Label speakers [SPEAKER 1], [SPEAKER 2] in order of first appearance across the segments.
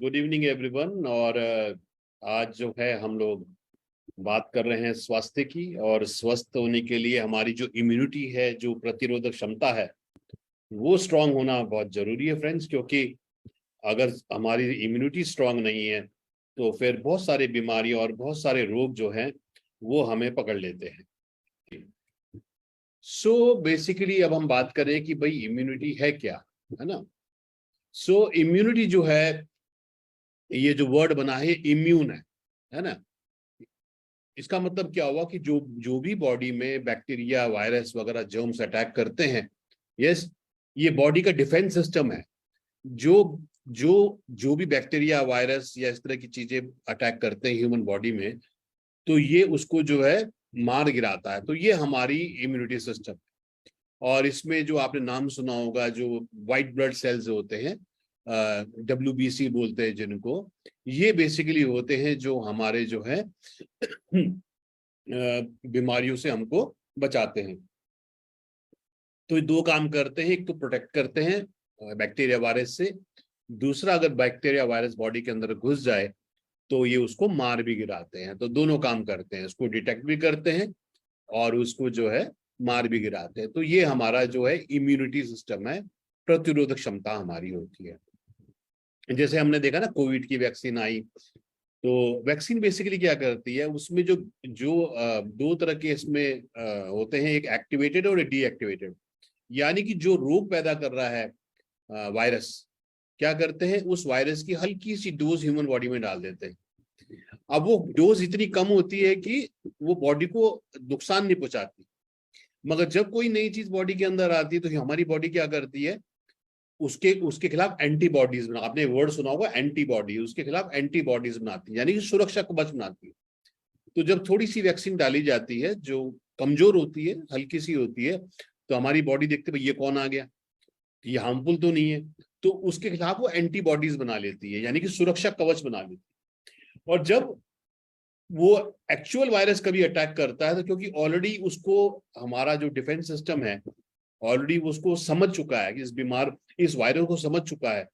[SPEAKER 1] Good evening everyone. और आज जो है हम लोग बात कर रहे हैं स्वास्थ्य की। और स्वस्थ होने के लिए हमारी जो इम्यूनिटी है, जो प्रतिरोधक क्षमता है, वो स्ट्रांग होना बहुत जरूरी है फ्रेंड्स। क्योंकि अगर हमारी इम्यूनिटी स्ट्रांग नहीं है तो फिर बहुत सारी बीमारी और बहुत सारे रोग जो हैं वो हमें पकड़ लेते हैं। सो बेसिकली अब हम बात करें कि भाई इम्यूनिटी है क्या, है ना। सो इम्यूनिटी जो है, ये जो वर्ड बना है इम्यून है ना। इसका मतलब क्या हुआ कि जो जो भी बॉडी में बैक्टीरिया, वायरस वगैरह जर्म्स अटैक करते हैं, यस, ये बॉडी का डिफेंस सिस्टम है। जो जो जो भी बैक्टीरिया, वायरस या इस तरह की चीजें अटैक करते हैं ह्यूमन बॉडी में, तो ये उसको जो है मार गिराता है। तो ये हमारी इम्यूनिटी सिस्टम। और इसमें जो आपने नाम सुना होगा, जो व्हाइट ब्लड सेल्स होते हैं, WBC बोलते हैं जिनको, ये बेसिकली होते हैं जो हमारे जो है बीमारियों से हमको बचाते हैं। तो ये दो काम करते हैं, एक तो प्रोटेक्ट करते हैं बैक्टीरिया वायरस से, दूसरा अगर बैक्टीरिया वायरस बॉडी के अंदर घुस जाए तो ये उसको मार भी गिराते हैं। तो दोनों काम करते हैं, उसको डिटेक्ट भी करते हैं और उसको जो है मार भी गिराते हैं। तो ये हमारा जो है इम्यूनिटी सिस्टम है, प्रतिरोधक क्षमता हमारी होती है। जैसे हमने देखा ना, कोविड की वैक्सीन आई, तो वैक्सीन बेसिकली क्या करती है, उसमें जो जो दो तरह के इसमें होते हैं, एक एक्टिवेटेड और एक डीएक्टिवेटेड। यानी कि जो रोग पैदा कर रहा है वायरस, क्या करते हैं, उस वायरस की हल्की सी डोज ह्यूमन बॉडी में डाल देते हैं। अब वो डोज इतनी कम होती है कि वो बॉडी को नुकसान नहीं पहुंचाती। मगर जब कोई नई चीज बॉडी के अंदर आती है तो हमारी बॉडी क्या करती है, उसके उसके खिलाफ एंटीबॉडीज बना, आपने वर्ड सुना होगा एंटीबॉडी, उसके खिलाफ एंटीबॉडीज बनाती है, यानी कि सुरक्षा कवच बनाती है। तो जब थोड़ी सी वैक्सीन डाली जाती है जो कमजोर होती है, हल्की सी होती है, तो हमारी बॉडी देखते भाई ये कौन आ गया, ये हार्मफुल तो नहीं है, तो उसके खिलाफ वो एंटीबॉडीज बना लेती है, यानी कि सुरक्षा कवच बना लेती है। और जब वो एक्चुअल वायरस कभी अटैक करता है, तो क्योंकि ऑलरेडी उसको हमारा जो डिफेंस सिस्टम है ऑलरेडी उसको समझ चुका है कि इस वायरस को समझ चुका है,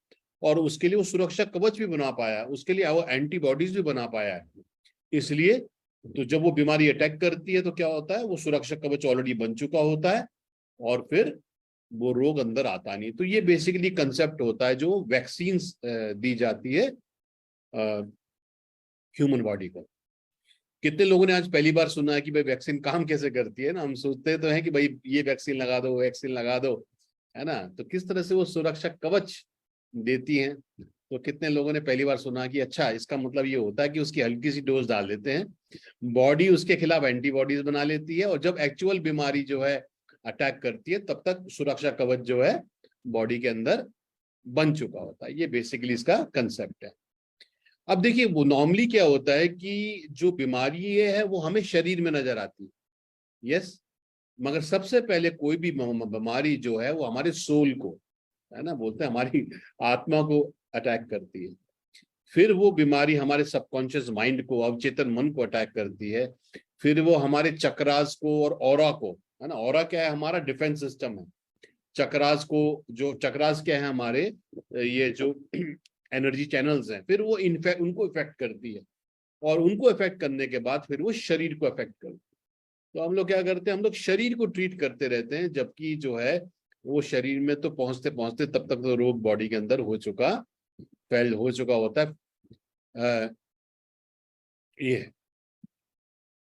[SPEAKER 1] और उसके लिए वो सुरक्षा कवच भी बना पाया है, उसके लिए वो एंटीबॉडीज भी बना पाया है। इसलिए तो जब वो बीमारी अटैक करती है तो क्या होता है, वो सुरक्षा कवच ऑलरेडी बन चुका होता है और फिर वो रोग अंदर आता नहीं। तो ये बेसिकली कंसेप्ट होता है जो वैक्सीन दी जाती है ह्यूमन बॉडी को। कितने लोगों ने आज पहली बार सुना है कि भाई वैक्सीन काम कैसे करती है ना। हम सोचते तो हैं कि भाई ये वैक्सीन लगा दो, वैक्सीन लगा दो, है ना। तो किस तरह से वो सुरक्षा कवच देती हैं, तो कितने लोगों ने पहली बार सुना कि अच्छा इसका मतलब ये होता है कि उसकी हल्की सी डोज डाल देते हैं, बॉडी उसके खिलाफ एंटीबॉडीज बना लेती है, और जब एक्चुअल बीमारी जो है अटैक करती है तब तक सुरक्षा कवच जो है बॉडी के अंदर बन चुका होता है। ये बेसिकली इसका कंसेप्ट है। अब देखिए, वो नॉर्मली क्या होता है कि जो बीमारी है वो हमें शरीर में नजर आती है, यस, मगर सबसे पहले कोई भी बीमारी जो है वो हमारे सोल को, है ना, बोलते हैं हमारी आत्मा को अटैक करती है। फिर वो बीमारी हमारे सबकॉन्शियस माइंड को, अवचेतन मन को अटैक करती है। फिर वो हमारे चक्रास को और ऑरा को, है ना। ऑरा क्या है, हमारा डिफेंस सिस्टम है। चक्रास को, जो चक्रास क्या है हमारे, ये जो एनर्जी चैनल्स हैं, फिर वो इन्फेक्ट उनको इफेक्ट करती है, और उनको इफेक्ट करने के बाद फिर वो शरीर को इफेक्ट करती है। तो हम लोग क्या करते हैं, हम लोग शरीर को ट्रीट करते रहते हैं, जबकि जो है वो शरीर में तो पहुंचते पहुंचते तब तक तो रोग बॉडी के अंदर हो चुका होता है। ये है।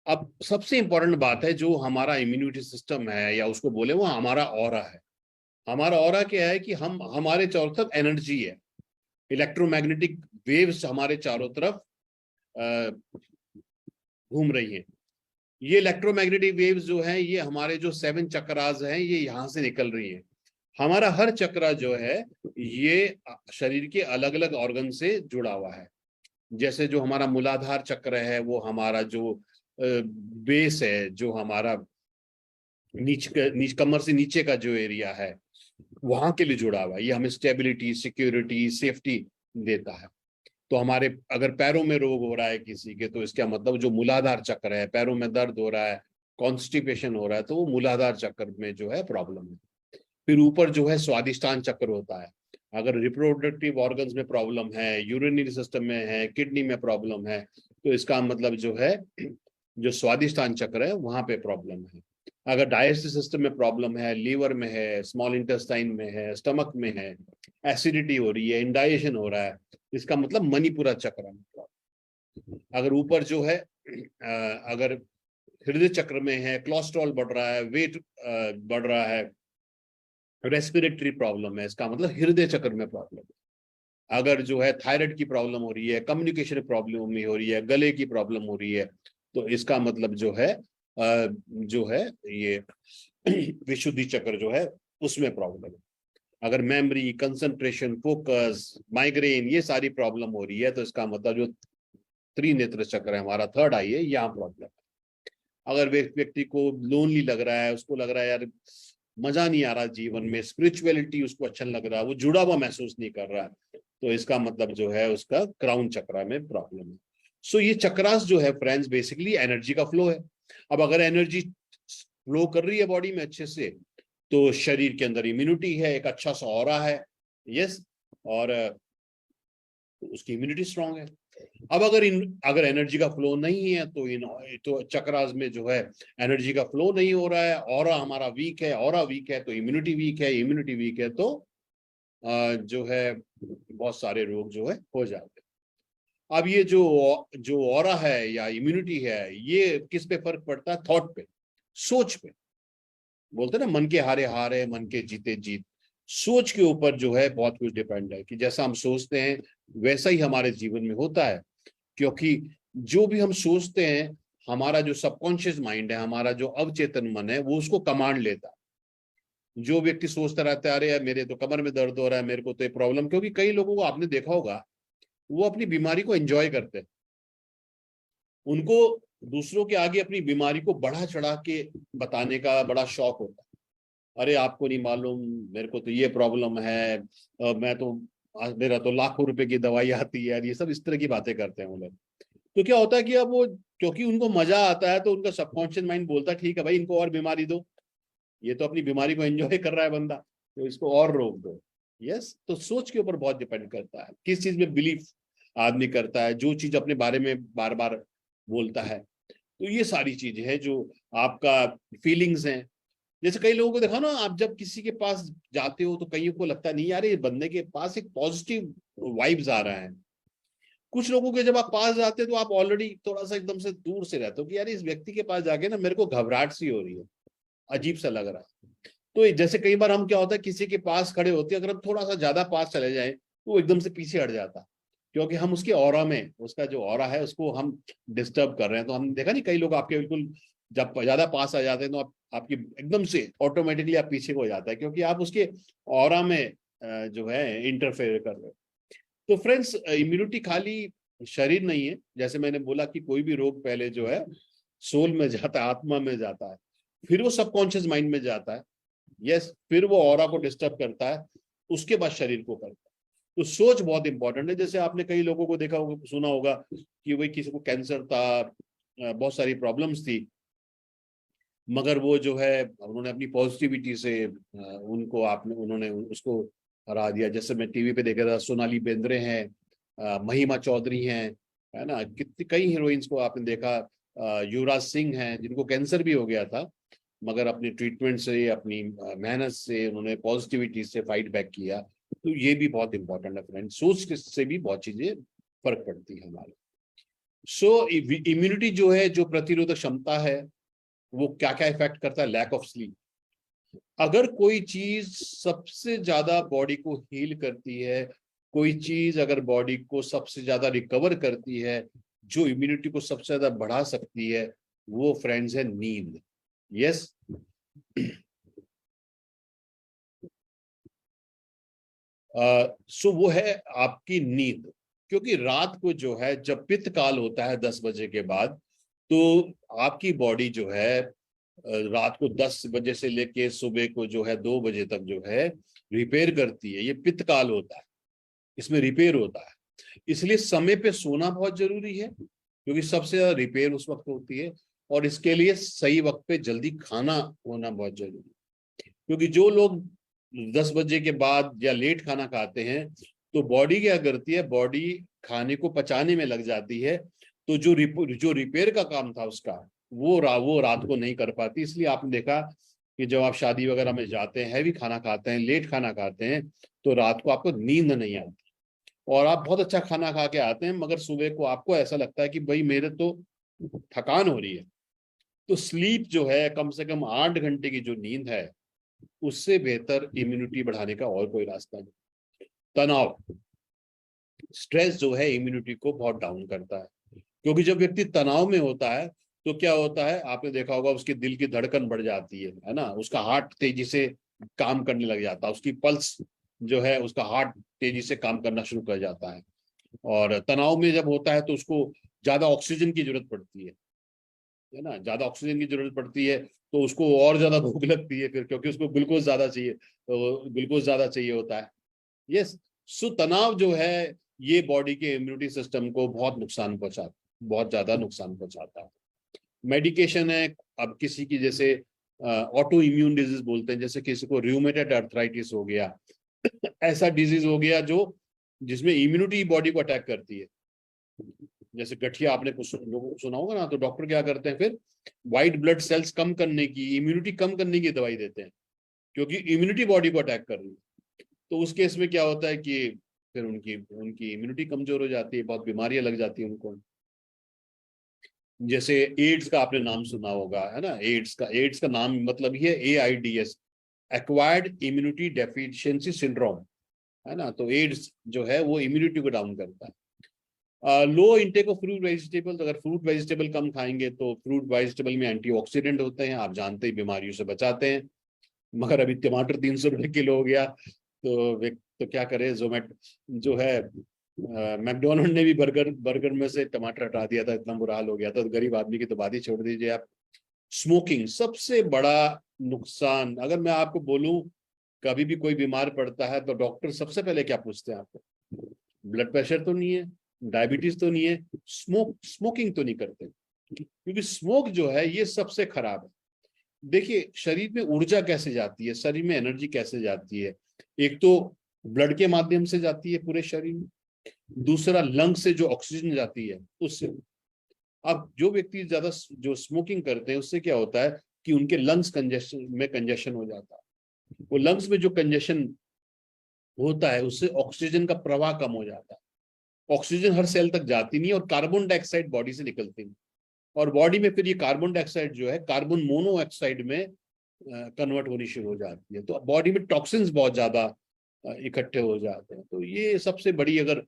[SPEAKER 1] अब सबसे इंपॉर्टेंट बात है, जो हमारा इम्यूनिटी सिस्टम है या उसको बोले, वो हमारा ऑरा है। हमारा ऑरा क्या है कि हमारे चारों तरफ एनर्जी है, इलेक्ट्रोमैग्नेटिक वेव्स हमारे चारों तरफ घूम रही हैं। ये इलेक्ट्रोमैग्नेटिक वेव्स जो है, ये हमारे जो 7 चक्रास हैं, ये यहाँ से निकल रही हैं। हमारा हर चक्रा जो है ये शरीर के अलग अलग ऑर्गन से जुड़ा हुआ है। जैसे जो हमारा मूलाधार चक्र है, वो हमारा जो बेस है, जो हमारा नीच कमर से नीचे का जो एरिया है, वहां के लिए जुड़ा हुआ है। ये हमें स्टेबिलिटी, सिक्योरिटी, सेफ्टी देता है। तो हमारे अगर पैरों में रोग हो रहा है किसी के, तो इसका मतलब जो मूलाधार चक्र है, पैरों में दर्द हो रहा है, कॉन्स्टिपेशन हो रहा है, तो वो मूलाधार चक्र में जो है प्रॉब्लम है। फिर ऊपर जो है स्वादिष्टान चक्र होता है, अगर रिप्रोडक्टिव ऑर्गन्स में प्रॉब्लम है, यूरिनरी सिस्टम में है, किडनी में प्रॉब्लम है, तो इसका मतलब जो है जो स्वादिष्टान चक्र है वहां पे प्रॉब्लम है। अगर डाइजेस्टिव सिस्टम में प्रॉब्लम है, लीवर में है, स्मॉल इंटेस्टाइन में है, स्टमक में है, एसिडिटी हो रही है, इंडाइजेशन हो रहा है, इसका मतलब मणिपुरा चक्र में प्रॉब्लम। अगर ऊपर जो है अगर हृदय चक्र में है, कोलेस्ट्रॉल बढ़ रहा है, वेट बढ़ रहा है, रेस्पिरेटरी प्रॉब्लम है, इसका मतलब हृदय चक्र में प्रॉब्लम है। अगर जो है थायराइड की प्रॉब्लम हो रही है, कम्युनिकेशन प्रॉब्लम हो रही है, गले की प्रॉब्लम हो रही है, तो इसका मतलब जो है ये विशुद्धि चक्र जो है उसमें प्रॉब्लम है। अगर मेमोरी, कंसंट्रेशन, फोकस, माइग्रेन, ये सारी प्रॉब्लम हो रही है, तो इसका मतलब जो त्रिनेत्र चक्र है हमारा, थर्ड आई है, यहाँ प्रॉब्लम है। अगर व्यक्ति को लोनली लग रहा है, उसको लग रहा है यार मजा नहीं आ रहा जीवन में, स्पिरिचुअलिटी उसको अच्छा लग रहा है, वो जुड़ा हुआ महसूस नहीं कर रहा है, तो इसका मतलब जो है उसका क्राउन चक्रा में प्रॉब्लम है। सो ये चक्रास जो है फ्रेंड्स बेसिकली एनर्जी का फ्लो है। अब अगर एनर्जी फ्लो कर रही है बॉडी में अच्छे से, तो शरीर के अंदर इम्यूनिटी है, एक अच्छा सा ऑरा है, यस, और उसकी इम्यूनिटी स्ट्रांग है। अब अगर एनर्जी का फ्लो नहीं है, तो चक्रास में जो है एनर्जी का फ्लो नहीं हो रहा है, ऑरा हमारा वीक है, ऑरा वीक है तो इम्यूनिटी वीक है, इम्यूनिटी वीक है तो जो है बहुत सारे रोग जो है हो जाते हैं। अब ये जो ऑरा है या इम्यूनिटी है, ये किस पे फर्क पड़ता है? थॉट पे, सोच पे। बोलते हैं ना, मन के हारे हार है, मन के जीते जीत। सोच के ऊपर जो है बहुत कुछ डिपेंड है कि जैसा हम सोचते हैं वैसा ही हमारे जीवन में होता है। क्योंकि जो भी हम सोचते हैं, हमारा जो सबकॉन्शियस माइंड है, हमारा जो अवचेतन मन है, वो उसको कमांड लेता है। जो व्यक्ति सोचता रहता है अरे यार मेरे तो कमर में दर्द हो रहा है, मेरे को तो ये प्रॉब्लम, क्योंकि कई लोगों को आपने देखा होगा वो अपनी बीमारी को एंजॉय करते हैं। उनको दूसरों के आगे अपनी बीमारी को बढ़ा चढ़ा के बताने का बड़ा शौक होता है। अरे आपको नहीं मालूम, मेरे को तो ये प्रॉब्लम है, मैं तो मेरा तो लाखों रुपए की दवाई आती है, ये सब इस तरह की बातें करते हैं वो लोग। तो क्या होता है कि अब वो, क्योंकि उनको मजा आता है, तो उनका सबकॉन्शियस माइंड बोलता है ठीक है भाई, इनको और बीमारी दो, ये तो अपनी बीमारी को एंजॉय कर रहा है बंदा, तो इसको और रोक दो। यस, तो सोच के ऊपर बहुत डिपेंड करता है, किस चीज में बिलीफ आदमी करता है, जो चीज अपने बारे में बार बार बोलता है। तो ये सारी चीजें हैं जो आपका फीलिंग्स हैं। जैसे कई लोगों को देखा ना, आप जब किसी के पास जाते हो तो कईयों को लगता नहीं यार ये बंदे के पास एक पॉजिटिव वाइब्स आ रहा है। कुछ लोगों के जब आप पास जाते हो तो आप ऑलरेडी थोड़ा सा एकदम से दूर से रहते हो कि यार इस व्यक्ति के पास जाके ना मेरे को घबराहट सी हो रही है, अजीब सा लग रहा है। तो जैसे कई बार हम क्या होता है किसी के पास खड़े होते हैं, अगर हम थोड़ा सा ज्यादा पास चले जाएं तो वो एकदम से पीछे हट जाता है, क्योंकि हम उसके ऑरा में, उसका जो ऑरा है उसको हम डिस्टर्ब कर रहे हैं। तो हम देखा नहीं, कई लोग आपके बिल्कुल जब ज्यादा पास आ जाते हैं तो आपकी एकदम से ऑटोमेटिकली आप पीछे हो जाता है, क्योंकि आप उसके ऑरा में जो है इंटरफेयर कर रहे हो। तो फ्रेंड्स, इम्यूनिटी खाली शरीर नहीं है, जैसे मैंने बोला कि कोई भी रोग पहले जो है सोल में जाता है, आत्मा में जाता है, फिर वो सबकॉन्शियस माइंड में जाता है, यस, फिर वो ऑरा को डिस्टर्ब करता है, उसके बाद शरीर को करता है। तो सोच बहुत इंपॉर्टेंट है। जैसे आपने कई लोगों को देखा होगा, सुना होगा कि वही किसी को कैंसर था, बहुत सारी प्रॉब्लम्स थी, मगर वो जो है उन्होंने अपनी पॉजिटिविटी से उन्होंने उसको हरा दिया। जैसे मैं टीवी पे देख रहा था, सोनाली बेंद्रे हैं, महिमा चौधरी हैं, है ना, कितनी कई हीरोइंस को आपने देखा, युवराज सिंह हैं जिनको कैंसर भी हो गया था, मगर अपनी ट्रीटमेंट से, अपनी मेहनत से, उन्होंने पॉजिटिविटी से फाइट बैक किया। तो ये भी बहुत इंपॉर्टेंट है फ्रेंड, सोच से भी बहुत चीजें फर्क पड़ती है हमारे। सो इम्यूनिटी जो है, जो प्रतिरोधक क्षमता है, वो क्या क्या इफेक्ट करता है? Lack of sleep. अगर कोई चीज सबसे ज्यादा बॉडी को हील करती है, कोई चीज अगर बॉडी को सबसे ज्यादा रिकवर करती है, जो इम्यूनिटी को सबसे ज्यादा बढ़ा सकती है, वो फ्रेंड्स है नींद। यस, सो वो है आपकी नींद। क्योंकि रात को जो है जब पित्त काल होता है 10 बजे के बाद, तो आपकी बॉडी जो है रात को 10 बजे से लेके सुबह को जो है 2 बजे तक जो है रिपेयर करती है। ये पित्त काल होता है, इसमें रिपेयर होता है। इसलिए समय पे सोना बहुत जरूरी है, क्योंकि सबसे ज्यादा रिपेयर उस वक्त होती है। और इसके लिए सही वक्त पे जल्दी खाना होना बहुत जरूरी है। क्योंकि जो लोग 10 बजे के बाद या लेट खाना खाते हैं तो बॉडी क्या करती है, बॉडी खाने को पचाने में लग जाती है, तो जो रिपेयर का काम था उसका वो रात को नहीं कर पाती। इसलिए आपने देखा कि जब आप शादी वगैरह में जाते हैं, हैवी खाना खाते हैं, लेट खाना खाते हैं, तो रात को आपको नींद नहीं आती और आप बहुत अच्छा खाना खा के आते हैं, मगर सुबह को आपको ऐसा लगता है कि भाई मेरे तो थकान हो रही है। तो स्लीप जो है, कम से कम 8 घंटे की जो नींद है, उससे बेहतर इम्यूनिटी बढ़ाने का और कोई रास्ता नहीं। तनाव, स्ट्रेस जो है इम्यूनिटी को बहुत डाउन करता है, क्योंकि जब व्यक्ति तनाव में होता है तो क्या होता है, आपने देखा होगा उसके दिल की धड़कन बढ़ जाती है ना, उसका हार्ट तेजी से काम करने लग जाता है, उसकी पल्स जो है, उसका हार्ट तेजी से काम करना शुरू कर जाता है। और तनाव में जब होता है तो उसको ज्यादा ऑक्सीजन की जरूरत पड़ती है ना, ज्यादा ऑक्सीजन की जरूरत पड़ती है, तो उसको और ज्यादा भूख लगती है फिर, क्योंकि उसको ग्लूकोज ज्यादा चाहिए, तो ग्लूकोज ज्यादा चाहिए होता है। यस। सो तनाव जो है ये बॉडी के इम्यूनिटी सिस्टम को बहुत ज्यादा नुकसान पहुंचाता है। मेडिकेशन है, अब किसी की जैसे ऑटो इम्यून डिजीज बोलते हैं, जैसे किसी को र्यूमेटॉइड अर्थराइटिस हो गया, ऐसा डिजीज हो गया जो जिसमें इम्यूनिटी बॉडी को अटैक करती है, जैसे गठिया आपने कुछ सुना होगा ना, तो डॉक्टर क्या करते हैं फिर, व्हाइट ब्लड सेल्स कम करने की, इम्यूनिटी कम करने की दवाई देते हैं, क्योंकि इम्यूनिटी बॉडी को अटैक कर रही है। तो उस केस में क्या होता है कि फिर उनकी उनकी इम्यूनिटी कमजोर हो जाती है, बहुत बीमारियां लग जाती है उनको। जैसे एड्स का आपने नाम सुना होगा, है ना, एड्स का नाम मतलब ही है AIDS, acquired immunity deficiency syndrome, है ना। तो एड्स जो है वो इम्यूनिटी को डाउन करता है। लो इंटेक ऑफ फ्रूट वेजिटेबल, अगर फ्रूट वेजिटेबल कम खाएंगे, तो फ्रूट वेजिटेबल में एंटीऑक्सीडेंट होते हैं, आप जानते ही बीमारियों से बचाते हैं। मगर अभी टमाटर 300 रुपए किलो हो गया, तो क्या करे, जोमेट जो है, मैकडोनल्ड ने भी बर्गर में से टमाटर हटा दिया था, इतना बुरा हाल हो गया था, तो गरीब आदमी की तो बात ही छोड़ दीजिए आप। स्मोकिंग सबसे बड़ा नुकसान, अगर मैं आपको बोलूं, कभी भी कोई बीमार पड़ता है तो डॉक्टर सबसे पहले क्या पूछते हैं आपको, ब्लड प्रेशर तो नहीं है, डायबिटीज तो नहीं है, स्मोकिंग तो नहीं करते, क्योंकि स्मोक जो है ये सबसे खराब है। देखिए शरीर में ऊर्जा कैसे जाती है, शरीर में एनर्जी कैसे जाती है, एक तो ब्लड के माध्यम से जाती है पूरे शरीर में, दूसरा लंग से जो ऑक्सीजन जाती है उससे। अब जो व्यक्ति ज्यादा जो स्मोकिंग करते हैं उससे क्या होता है कि उनके लंग्स कंजेशन हो जाता है, वो लंग्स में जो कंजेशन होता है उससे ऑक्सीजन का प्रवाह कम हो जाता है, ऑक्सीजन हर सेल तक जाती नहीं और कार्बन डाइऑक्साइड बॉडी से निकलती नहीं, और बॉडी में फिर ये कार्बन डाइऑक्साइड जो है कार्बन मोनोऑक्साइड में कन्वर्ट होनी शुरू हो जाती है, तो बॉडी में टॉक्सिन्स बहुत ज्यादा इकट्ठे हो जाते हैं। तो ये सबसे बड़ी अगर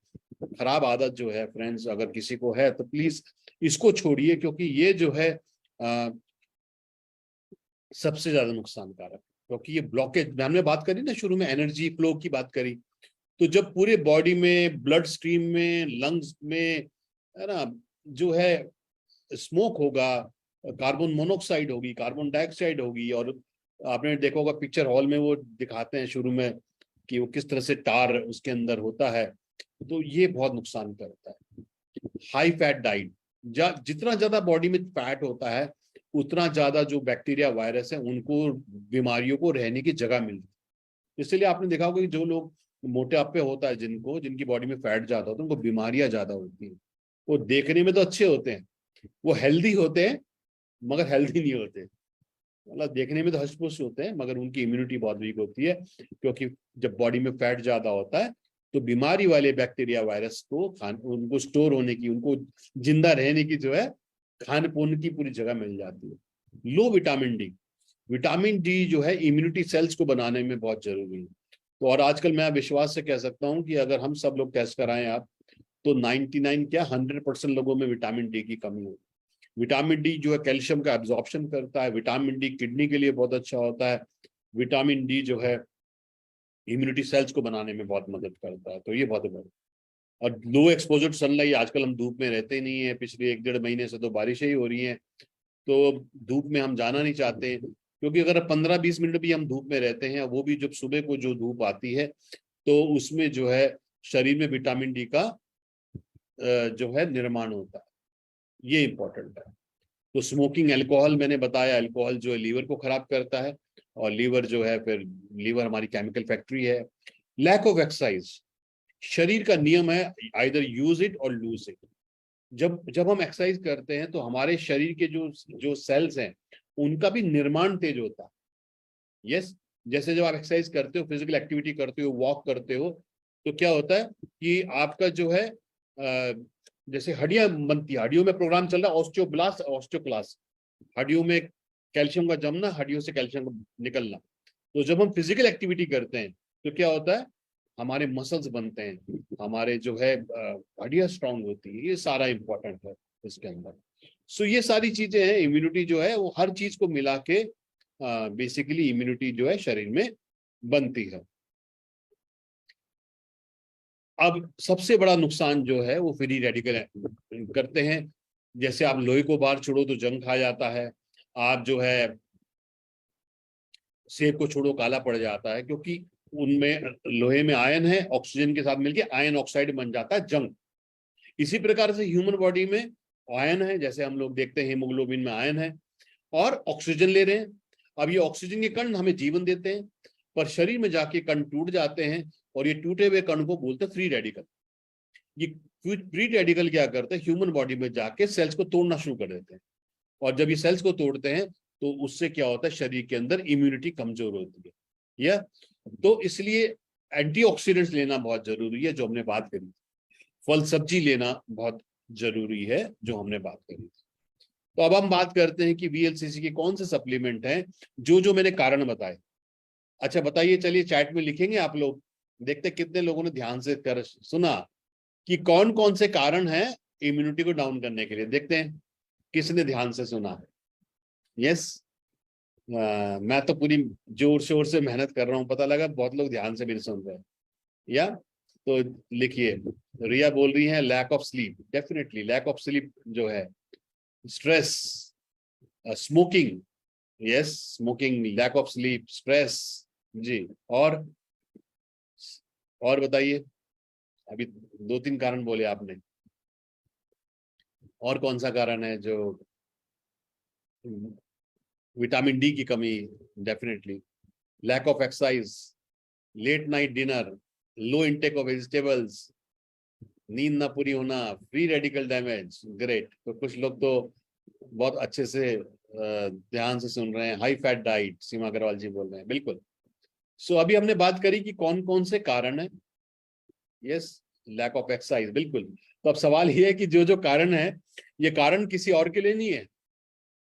[SPEAKER 1] खराब आदत जो है फ्रेंड्स, अगर किसी को है तो प्लीज इसको छोड़िए, क्योंकि ये जो है सबसे ज्यादा नुकसानकारक, क्योंकि ये ब्लॉकेज, हमने बात करी ना शुरू में, एनर्जी फ्लो की बात करी, तो जब पूरे बॉडी में, ब्लड स्ट्रीम में, लंग्स में, है ना, जो है स्मोक होगा, कार्बन मोनोऑक्साइड होगी, कार्बन डाइऑक्साइड होगी, और आपने देखा होगा पिक्चर हॉल में वो दिखाते हैं शुरू में कि वो किस तरह से टार उसके अंदर होता है, तो ये बहुत नुकसान करता है। हाई फैट डाइट, जितना ज्यादा बॉडी में फैट होता है उतना ज्यादा जो बैक्टीरिया वायरस है उनको, बीमारियों को रहने की जगह मिलती है। इसलिए आपने देखा होगा कि जो लोग मोटापे होता है, जिनकी बॉडी में फैट ज्यादा होता है, उनको बीमारियां ज्यादा होती हैं। वो देखने में तो अच्छे होते हैं, वो हेल्दी होते हैं, मगर हेल्दी नहीं होते, मतलब देखने में तो हष्ट-पुष्ट होते हैं मगर उनकी इम्यूनिटी बहुत वीक होती है, क्योंकि जब बॉडी में फैट ज्यादा होता है तो बीमारी वाले बैक्टीरिया वायरस को उनको स्टोर होने की, उनको जिंदा रहने की जो है खान पान की पूरी जगह मिल जाती है। लो विटामिन डी जो है इम्यूनिटी सेल्स को बनाने में बहुत जरूरी है। तो और आजकल मैं विश्वास से कह सकता हूं कि अगर हम सब लोग टेस्ट कराएं आप, तो 99 क्या 100% लोगों में विटामिन डी की कमी होगी। विटामिन डी जो है कैल्शियम का एब्जॉर्प्शन करता है, विटामिन डी किडनी के लिए बहुत अच्छा होता है, विटामिन डी जो है इम्यूनिटी सेल्स को बनाने में बहुत मदद करता है, तो ये बहुत बड़ा। और लो एक्सपोजर टू सनलाइट, आजकल हम धूप में रहते ही नहीं है, पिछले 1-1.5 महीने से तो बारिशें ही हो रही हैं, तो धूप में हम जाना नहीं चाहते, क्योंकि अगर 15-20 मिनट भी हम धूप में रहते हैं, वो भी जब सुबह को जो धूप आती है, तो उसमें जो है शरीर में विटामिन डी का जो है निर्माण होता है, ये इंपॉर्टेंट है। तो स्मोकिंग, अल्कोहल मैंने बताया, अल्कोहल जो है लीवर को खराब करता है, और लीवर जो है, फिर लीवर हमारी केमिकल फैक्ट्री है। लैक ऑफ एक्सरसाइज, शरीर का नियम है आइदर यूज इट और लूज इट। जब जब हम एक्सरसाइज करते हैं तो हमारे शरीर के जो जो सेल्स हैं उनका भी निर्माण तेज होता है। यस, जैसे जब आप एक्सरसाइज करते हो, फिजिकल एक्टिविटी करते हो, वॉक करते हो, तो क्या होता है कि आपका जो है जैसे हड्डियां बनती है, हड्डियों में प्रोग्राम चल रहा है ऑस्टियोब्लास्ट ऑस्टियोक्लास्ट, हड्डियों में कैल्शियम का जमना, हड्डियों से कैल्शियम निकलना। तो जब हम फिजिकल एक्टिविटी करते हैं तो क्या होता है, हमारे मसल्स बनते हैं, हमारे जो है हड्डियां स्ट्रांग होती है। ये सारा इंपॉर्टेंट है इसके अंदर। सो ये सारी चीजें हैं, इम्यूनिटी जो है वो हर चीज को मिला के बेसिकली इम्यूनिटी जो है शरीर में बनती है। अब सबसे बड़ा नुकसान जो है वो फ्री रेडिकल करते हैं। जैसे आप लोहे को बाहर छोड़ो तो जंग खा जाता है, आप जो है सेब को छोड़ो काला पड़ जाता है, क्योंकि उनमें लोहे में आयन है, ऑक्सीजन के साथ मिलकर आयन ऑक्साइड बन जाता है जंग। इसी प्रकार से ह्यूमन बॉडी में आयन है, जैसे हम लोग देखते हैं हीमोग्लोबिन में आयन है और ऑक्सीजन ले रहे हैं। अब ये ऑक्सीजन के कण हमें जीवन देते हैं, पर शरीर में जाके कण टूट जाते हैं और ये टूटे हुए कण को बोलते हैं फ्री रेडिकल। ये फ्री रेडिकल क्या करते हैं, ह्यूमन बॉडी में जाके सेल्स को तोड़ना शुरू कर देते हैं, और जब ये सेल्स को तोड़ते हैं तो उससे क्या होता है, शरीर के अंदर इम्यूनिटी कमजोर होती है। या तो इसलिए एंटीऑक्सीडेंट्स लेना बहुत जरूरी है, जो हमने बात करी। फल सब्जी लेना बहुत जरूरी है, जो हमने बात करी। तो अब हम बात करते हैं कि वीएलसीसी के कौन से सप्लीमेंट हैं, जो जो मैंने कारण बताए। अच्छा बताइए, चलिए चैट में लिखेंगे आप लोग, देखते कितने लोगों ने ध्यान से कर सुना कि कौन कौन से कारण हैं इम्यूनिटी को डाउन करने के लिए। देखते हैं किसने ध्यान से सुना है। यस, मैं तो पूरी जोर शोर से मेहनत कर रहा हूं, पता लगा बहुत लोग ध्यान से भी नहीं सुन रहे हैं। या तो लिखिए, रिया बोल रही है lack of sleep, definitely lack of sleep जो है, stress, smoking, yes smoking, lack of sleep, stress ji. और बताइए, अभी 2-3 कारण बोले आपने, और कौन सा कारण है जो, विटामिन डी की कमी, definitely, lack of exercise, late night dinner, low intake of vegetables, नींद ना पूरी होना, फ्री रेडिकल डैमेज। ग्रेट, तो कुछ लोग तो बहुत अच्छे से ध्यान से सुन रहे हैं। हाई फैट डाइट, सीमा अग्रवाल जी बोल रहे हैं, बिल्कुल। सो अभी हमने बात करी कि कौन कौन से कारण है। यस, लैक ऑफ एक्सरसाइज, बिल्कुल। तो अब सवाल ये है कि जो जो कारण है, ये कारण किसी और के लिए नहीं है,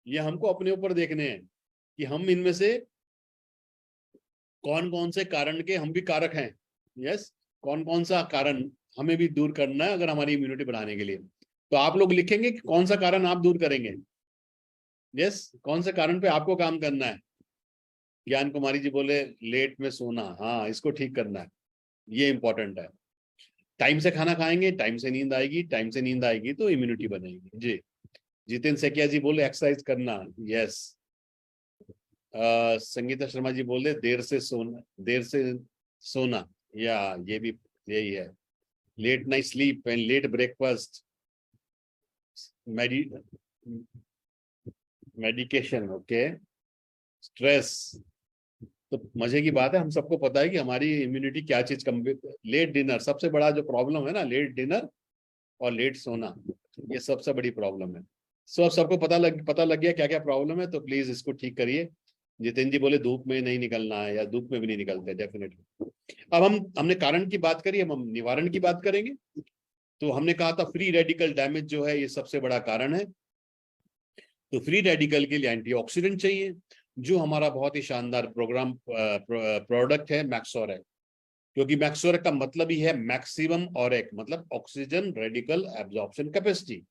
[SPEAKER 1] ये हमको अपने ऊपर देखने हैं कि हम इनमें से कौन कौन से कारण के हम भी कारक हैं। यस, कौन कौन सा कारण हमें भी दूर करना है अगर हमारी इम्यूनिटी बढ़ाने के लिए। तो आप लोग लिखेंगे कि कौन सा कारण आप दूर करेंगे। यस, कौन से कारण पे आपको काम करना है। ज्ञान कुमारी जी बोले लेट में सोना, हाँ इसको ठीक करना है, ये इंपॉर्टेंट है। टाइम से खाना खाएंगे, टाइम से नींद आएगी, टाइम से नींद आएगी तो इम्यूनिटी बनेगी जी। जितेंद्र सेकिया जी बोले एक्सरसाइज करना, यस। संगीता शर्मा जी बोले देर से सोना, देर से सोना, या ये भी यही है। Late night sleep and late breakfast, medication, okay, stress. तो मजे की बात है, हम सबको पता है कि हमारी इम्यूनिटी क्या चीज कम। लेट डिनर सबसे बड़ा जो प्रॉब्लम है ना, लेट डिनर और लेट सोना, ये सबसे बड़ी प्रॉब्लम है। सो अब सबको पता लग गया क्या क्या प्रॉब्लम है, तो प्लीज इसको ठीक करिए। जितेंद्र जी बोले धूप में नहीं निकलना है, या धूप में भी नहीं निकलते, डेफिनेटली। अब हमने कारण की बात करी, अब हम निवारण की बात करेंगे। तो हमने कहा था फ्री रेडिकल डैमेज जो है ये सबसे बड़ा कारण है। तो फ्री रेडिकल के लिए एंटीऑक्सीडेंट चाहिए, जो हमारा बहुत ही शानदार प्रोडक्ट है मैक्सोरेक। क्योंकि मैक्सोरेक का मतलब ही है मैक्सिमम ऑरेक, मतलब ऑक्सीजन रेडिकल एब्जॉर्प्शन कैपेसिटी।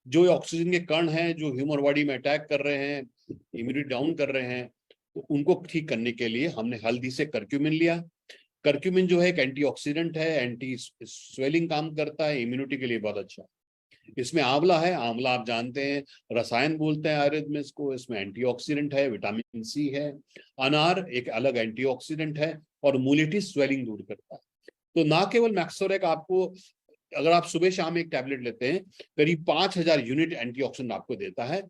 [SPEAKER 1] जो ऑक्सीजन के कण हैं जो ह्यूमन बॉडी में अटैक कर रहे हैं, इम्यूनिटी डाउन कर रहे हैं, तो उनको ठीक करने के लिए हमने हल्दी से करक्यूमिन लिया। करक्यूमिन जो है एक एंटीऑक्सीडेंट है, एंटी स्वेलिंग काम करता है, इम्यूनिटी के लिए बहुत अच्छा है। इसमें आंवला है, आंवला आप जानते हैं रसायन बोलते हैं आयुर्वेद में इसको, इसमें एंटीऑक्सीडेंट है, विटामिन सी है। अनार एक अलग एंटीऑक्सीडेंट है और मूलिटी स्वेलिंग दूर करता है। तो ना केवल मैक्सोरेक आपको, अगर आप सुबह शाम एक टैबलेट लेते हैं, करीब 5000 यूनिट एंटीऑक्सीडेंट आपको देता है।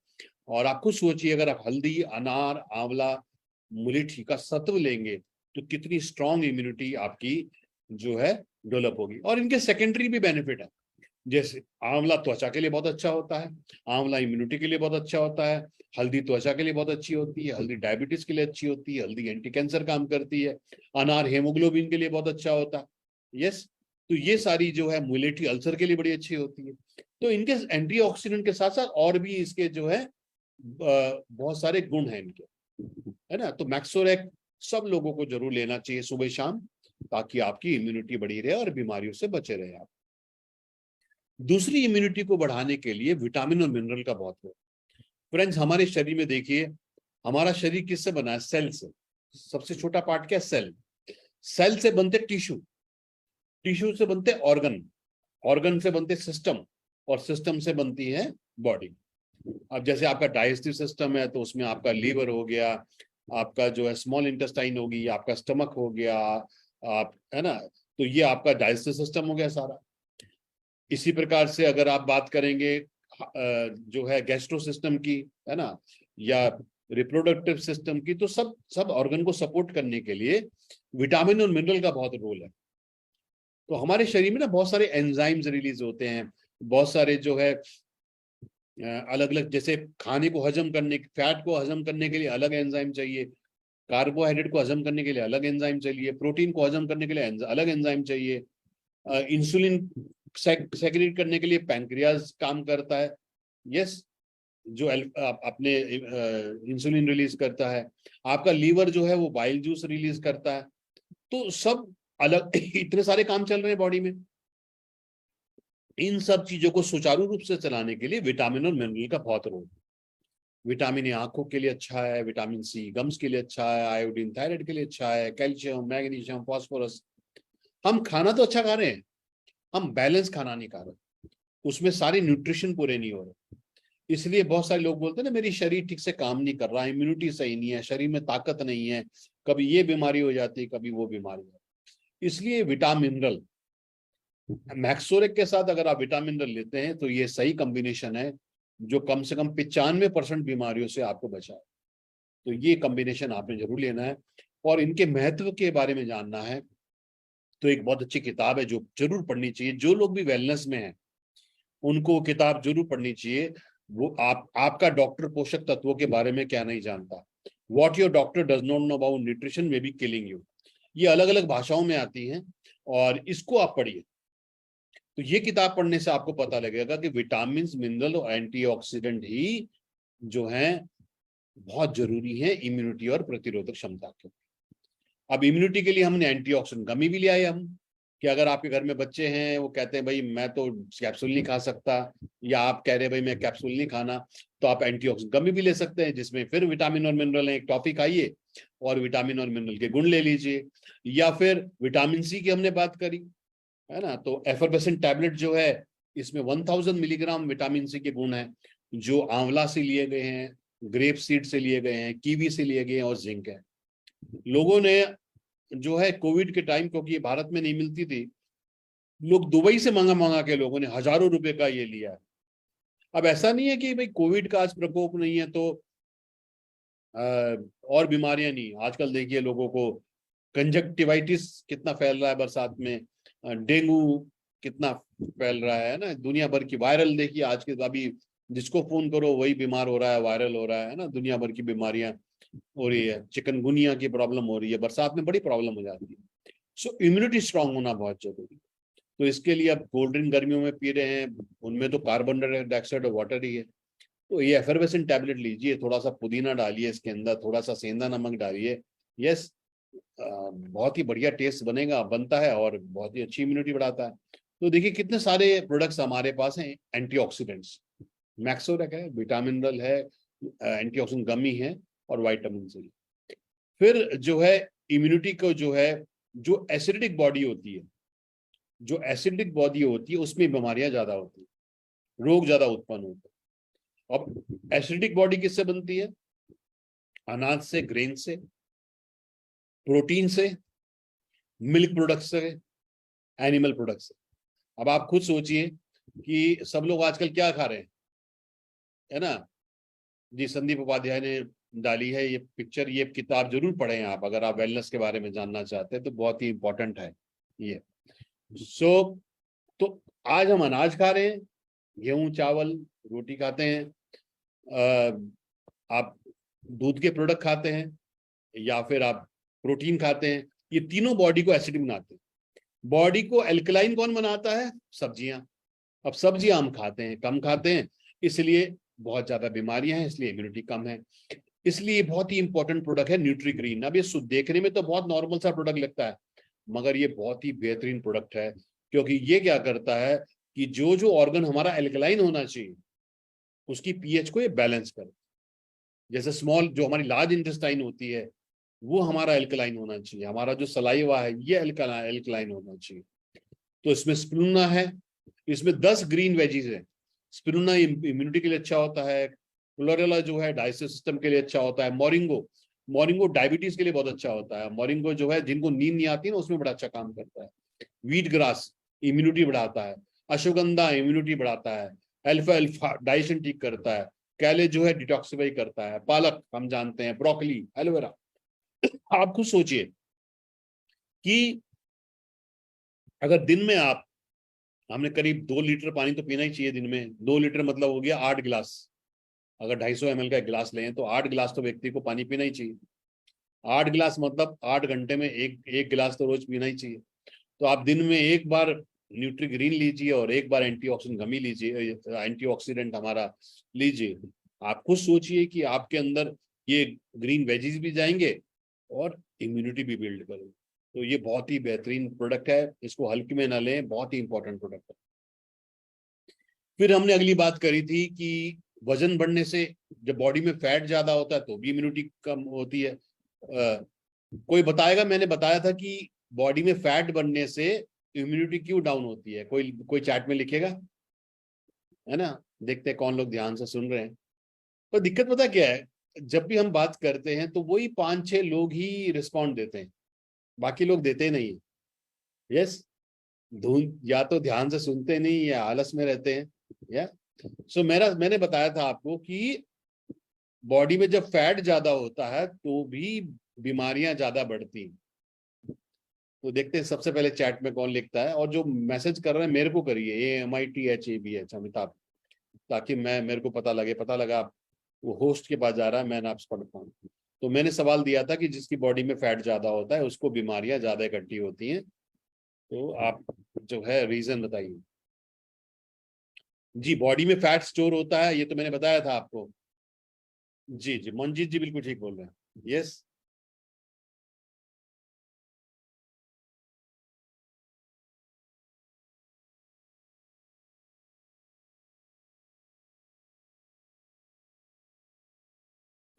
[SPEAKER 1] और आप खुद सोचिए, अगर आप हल्दी, अनार, आंवला मुलेठी का सत्व लेंगे तो कितनी स्ट्रॉन्ग इम्यूनिटी आपकी जो है डेवलप होगी। और इनके सेकेंडरी भी बेनिफिट है, जैसे आंवला त्वचा के लिए बहुत अच्छा होता है, आंवला इम्यूनिटी के लिए बहुत अच्छा होता है, हल्दी त्वचा के लिए बहुत अच्छी होती है, हल्दी डायबिटीज के लिए अच्छी होती है, हल्दी एंटी कैंसर काम करती है, अनार हेमोग्लोबिन के लिए बहुत अच्छा होता है। यस, तो ये सारी जो है मुलेठी अल्सर के लिए बड़ी अच्छी होती है। तो इनके एंटीऑक्सीडेंट के साथ साथ और भी इसके जो है बहुत सारे गुण हैं इनके, है ना। तो मैक्सोरेक सब लोगों को जरूर लेना चाहिए सुबह शाम, ताकि आपकी इम्यूनिटी बढ़ी रहे और बीमारियों से बचे रहे आप। दूसरी इम्यूनिटी को बढ़ाने के लिए विटामिन और मिनरल का बहुत है। फ्रेंड्स, हमारे शरीर में देखिए, हमारा शरीर किससे बना है? सेल से। सबसे छोटा पार्ट क्या है? सेल। सेल से बनते टिश्यू, टिश्यू से बनते ऑर्गन, ऑर्गन से बनते सिस्टम, और सिस्टम से बनती है बॉडी। अब जैसे आपका डाइजेस्टिव सिस्टम है तो उसमें आपका लीवर हो गया, आपका जो है स्मॉल इंटेस्टाइन होगी, आपका स्टमक हो गया, आप, है ना, तो ये आपका डाइजेस्टिव सिस्टम हो गया सारा। इसी प्रकार से अगर आप बात करेंगे जो है गैस्ट्रो सिस्टम की, है ना, या रिप्रोडक्टिव सिस्टम की, तो सब सब ऑर्गन को सपोर्ट करने के लिए विटामिन और मिनरल का बहुत रोल है। तो हमारे शरीर में ना बहुत सारे एंजाइम्स रिलीज होते हैं, बहुत सारे जो है अलग अलग, जैसे खाने को हजम करने, फैट को हजम करने के लिए अलग एंजाइम चाहिए, कार्बोहाइड्रेट को हजम करने के लिए अलग एंजाइम चाहिए, प्रोटीन को हजम करने के लिए अलग एंजाइम चाहिए, इंसुलिन सेक्रेट करने के लिए पैंक्रियाज काम करता है। यस, जो अपने इंसुलिन रिलीज करता है। आपका लीवर जो है वो बाइल जूस रिलीज करता है। तो सब अलग इतने सारे काम चल रहे हैं बॉडी में। इन सब चीजों को सुचारू रूप से चलाने के लिए विटामिन और मिनरल का बहुत रोल। विटामिन ए आंखों के लिए अच्छा है, विटामिन सी गम्स के लिए अच्छा है, आयोडीन थायराइड के लिए अच्छा है, कैल्शियम, मैग्नीशियम, फास्फोरस। हम खाना तो अच्छा खा रहे हैं, हम बैलेंस खाना नहीं खा रहे, उसमें सारे न्यूट्रिशन पूरे नहीं हो रहे। इसलिए बहुत सारे लोग बोलते हैं ना, मेरी शरीर ठीक से काम नहीं कर रहा, इम्यूनिटी सही नहीं है, शरीर में ताकत नहीं है, कभी ये बीमारी हो जाती है, कभी वो बीमारी हो। इसलिए विटामिन मिनरल, मैक्सोरेक के साथ अगर आप विटामिन मिनरल लेते हैं तो ये सही कॉम्बिनेशन है, जो कम से कम 95% बीमारियों से आपको बचाए। तो ये कॉम्बिनेशन आपने जरूर लेना है। और इनके महत्व के बारे में जानना है तो एक बहुत अच्छी किताब है जो जरूर पढ़नी चाहिए, जो लोग भी वेलनेस में हैं उनको किताब जरूर पढ़नी चाहिए। वो आपका डॉक्टर पोषक तत्वों के बारे में क्या नहीं जानता, what your doctor does not know about nutrition may be killing you. ये अलग अलग भाषाओं में आती हैं और इसको आप पढ़िए। तो ये किताब पढ़ने से आपको पता लगेगा कि विटामिन, मिनरल और एंटीऑक्सीडेंट ही जो हैं बहुत जरूरी है इम्यूनिटी और प्रतिरोधक क्षमता के। अब इम्यूनिटी के लिए हमने एंटीऑक्सीडेंट गमी भी लिया है हम, कि अगर आपके घर में बच्चे हैं वो कहते हैं भाई मैं तो कैप्सूल नहीं खा सकता, या आप कह रहे हैं भाई मैं कैप्सूल नहीं खाना, तो आप एंटीऑक्सीडेंट गमी भी ले सकते हैं, जिसमें फिर विटामिन और मिनरल है। एक टॉफी खाइए और विटामिन और मिनरल के गुण ले लीजिए। या फिर विटामिन सी की हमने बात करी, है ना, तो एफरवेसेंट टैबलेट जो है इसमें 1000 मिलीग्राम विटामिन सी के गुण है, जो आंवला से लिए गए हैं, ग्रेप सीड से लिए गए हैं, कीवी से लिए गए हैं, और जिंक है। लोगों ने जो है कोविड के टाइम, क्योंकि भारत में नहीं मिलती थी, लोग दुबई से मंगा मंगा के लोगों ने हजारों रुपए का ये लिया है। अब ऐसा नहीं है कि भाई कोविड का आज प्रकोप नहीं है तो और बीमारियां नहीं। आजकल देखिए लोगों को कंजक्टिवाइटिस कितना फैल रहा है बरसात में, डेंगू कितना फैल रहा है ना, दुनिया भर की वायरल देखिए आज के, अभी जिसको फोन करो वही बीमार हो रहा है, वायरल हो रहा है ना, दुनिया भर की बीमारियां हो रही है, चिकनगुनिया की प्रॉब्लम हो रही है, बरसात में बड़ी प्रॉब्लम हो जाती है। सो इम्यूनिटी स्ट्रांग होना बहुत जरूरी है। तो इसके लिए अब कोल्ड ड्रिंक गर्मियों में पी रहे हैं, उनमें तो कार्बन डाइऑक्साइड और वाटर ही है, तो ये एफरवेसेंट टैबलेट लीजिए, थोड़ा सा पुदीना डालिए इसके अंदर, थोड़ा सा सेंधा नमक डालिए। यस, बहुत ही बढ़िया टेस्ट बनेगा, बनता है और बहुत ही अच्छी इम्यूनिटी बढ़ाता है। तो देखिए कितने सारे प्रोडक्ट्स हमारे पास हैं एंटीऑक्सीडेंट्स। मैक्सोरेक है, विटामिन मिनरल है, एंटीऑक्सीडेंट गमी है, और विटामिन सी। फिर जो है इम्यूनिटी को जो है, जो एसिडिक बॉडी होती है, जो एसिडिक बॉडी होती है उसमें बीमारियां ज्यादा होती है, रोग ज्यादा उत्पन्न होते हैं। अब एसिडिक बॉडी किससे बनती है? अनाज से, ग्रेन से, प्रोटीन से, मिल्क प्रोडक्ट से, एनिमल प्रोडक्ट से। अब आप खुद सोचिए कि सब लोग आजकल क्या खा रहे हैं, है ना जी। संदीप उपाध्याय ने डाली है ये पिक्चर, ये किताब जरूर पढ़ें आप अगर आप वेलनेस के बारे में जानना चाहते हैं, तो बहुत ही इंपॉर्टेंट है ये। तो आज हम अनाज खा रहे हैं, गेहूं चावल रोटी खाते हैं, आप दूध के प्रोडक्ट खाते हैं, या फिर आप प्रोटीन खाते हैं। ये तीनों बॉडी को एसिडिक बनाते हैं। बॉडी को एल्कलाइन कौन बनाता है? सब्जियां। अब सब्जियां हम खाते हैं, कम खाते हैं, इसलिए बहुत ज्यादा बीमारियां हैं, इसलिए इम्यूनिटी कम है। इसलिए बहुत ही इंपॉर्टेंट प्रोडक्ट है न्यूट्रीग्रीन। अब ये देखने में तो बहुत नॉर्मल सा प्रोडक्ट लगता है, मगर ये बहुत ही बेहतरीन प्रोडक्ट है, क्योंकि ये क्या करता है कि जो जो ऑर्गन हमारा एल्कलाइन होना चाहिए उसकी पीएच को ये बैलेंस कर। जैसे स्मॉल जो हमारी लार्ज इंटेस्टाइन होती है वो हमारा एल्कलाइन होना चाहिए, हमारा जो सलाइवा है ये एल्कलाइन होना चाहिए। तो इसमें स्पिरुलिना है, इसमें 10 ग्रीन वेजीज है। स्पिरुलिना इम्यूनिटी के लिए अच्छा होता है, क्लोरेला जो है डाइजेस्टिव सिस्टम के लिए अच्छा होता है, मोरिंगो डायबिटीज के लिए बहुत अच्छा होता है। मोरिंगो जो है जिनको नींद नहीं आती ना उसमें बड़ा अच्छा काम करता है। व्हीट ग्रास इम्यूनिटी बढ़ाता है, अश्वगंधा इम्यूनिटी बढ़ाता है, अल्फा डाइजेशन ठीक करता है, कैले जो है डिटॉक्सिफाई करता है, पालक हम जानते हैं, ब्रोकली, एलोवेरा। आप खुद सोचिए कि अगर दिन में हमने करीब 2 लीटर पानी तो पीना ही चाहिए दिन में। 2 लीटर मतलब हो गया 8 गिलास। अगर 250 ml का एक गिलास लें तो 8 गिलास तो व्यक्ति को पानी पीना ही चाहिए। 8 गिलास मतलब 8 घंटे में एक गिलास तो रोज पीना ही चाहिए। तो आप दिन में एक बार न्यूट्रीग्रीन लीजिए और एक बार एंटीऑक्सीडेंट गमी लीजिए, एंटीऑक्सीडेंट हमारा लीजिए। आप खुद सोचिए कि आपके अंदर ये ग्रीन वेजीज भी जाएंगे और इम्यूनिटी भी बिल्ड करेंगे। तो ये बहुत ही बेहतरीन प्रोडक्ट है, इसको हल्के में ना लें, बहुत ही इंपॉर्टेंट प्रोडक्ट है। फिर हमने अगली बात करी थी कि वजन बढ़ने से जब बॉडी में फैट ज्यादा होता है तो भी इम्यूनिटी कम होती है। कोई बताएगा? मैंने बताया था कि बॉडी में फैट बढ़ने से इम्यूनिटी क्यों डाउन होती है, कोई चैट में लिखेगा, है ना? देखते हैं कौन लोग ध्यान से सुन रहे हैं। पर दिक्कत पता क्या है, जब भी हम बात करते हैं तो वही 5-6 लोग ही रिस्पॉन्ड देते हैं, बाकी लोग देते नहीं है। यस, धुन या तो ध्यान से सुनते नहीं या आलस में रहते हैं। या मैंने बताया था आपको कि बॉडी में जब फैट ज्यादा होता है तो भी बीमारियां ज्यादा बढ़ती हैं। तो देखते हैं सबसे पहले चैट में कौन लिखता है, और जो मैसेज कर रहे हैं मेरे को करिए, AMITHABH अमिताभ, ताकि मेरे को पता लगा वो होस्ट के पास जा रहा है, मैं आपसे पढ़ पाऊँ। तो मैंने सवाल दिया था कि जिसकी बॉडी में फैट ज्यादा होता है उसको बीमारियां ज्यादा इकट्ठी होती हैं। तो आप जो है रीजन बताइए। जी, बॉडी में फैट स्टोर होता है, ये तो मैंने बताया था आपको। जी जी, मंजीत जी बिल्कुल ठीक बोल रहे हैं। यस,